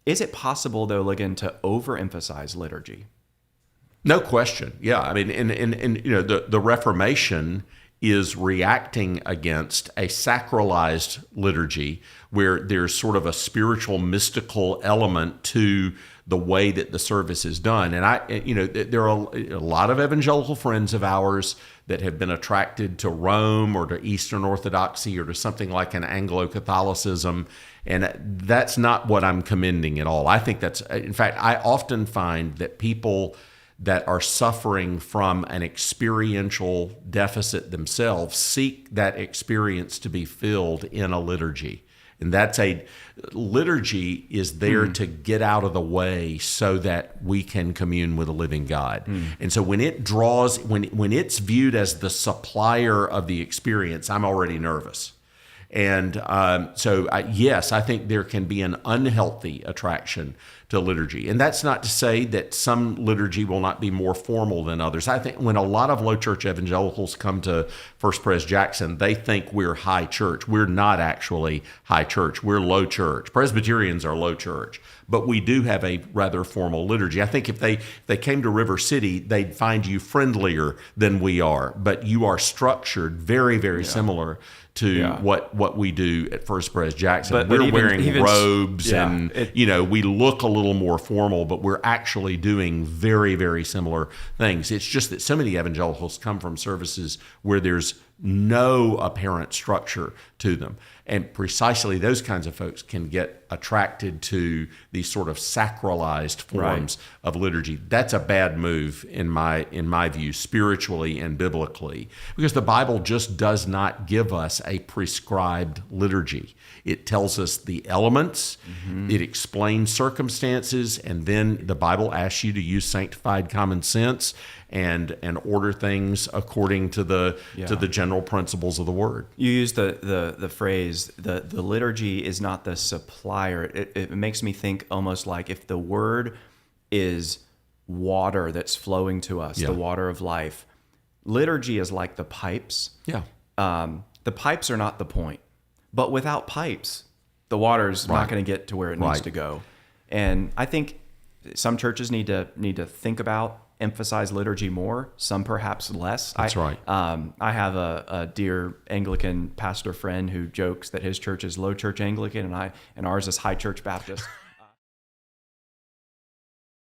Is it possible, though, Ligon, to overemphasize liturgy? No question. Yeah. I mean, and the Reformation is reacting against a sacralized liturgy where there's sort of a spiritual, mystical element to the way that the service is done. And there are a lot of evangelical friends of ours that have been attracted to Rome or to Eastern Orthodoxy or to something like an Anglo-Catholicism. And that's not what I'm commending at all. I think in fact, I often find that people that are suffering from an experiential deficit themselves seek that experience to be filled in a liturgy. And liturgy is there to get out of the way so that we can commune with a living God. And so when it's viewed as the supplier of the experience, I'm already nervous. And yes, I think there can be an unhealthy attraction to liturgy. And that's not to say that some liturgy will not be more formal than others. I think when a lot of low church evangelicals come to First Pres Jackson, they think we're high church. We're not actually high church. We're low church. Presbyterians are low church. But we do have a rather formal liturgy. I think if they came to River City, they'd find you friendlier than we are. But you are structured very, very similar to what we do at First Pres Jackson. But we're wearing robes and we look a little more formal, but we're actually doing very, very similar things. It's just that so many evangelicals come from services where there's no apparent structure to them. And precisely those kinds of folks can get attracted to these sort of sacralized forms of liturgy. That's a bad move in my view, spiritually and biblically, because the Bible just does not give us a prescribed liturgy. It tells us the elements, it explains circumstances, and then the Bible asks you to use sanctified common sense and order things according to the general principles of the Word. You use the phrase the liturgy is not the supplier. It makes me think almost like if the Word is water that's flowing to us, the water of life, liturgy is like the pipes. Yeah. The pipes are not the point, but without pipes, the water's not going to get to where it needs to go. And I think some churches need to think about, emphasize liturgy more, some perhaps less. That's right. I have a dear Anglican pastor friend who jokes that his church is low church Anglican and ours is high church Baptist.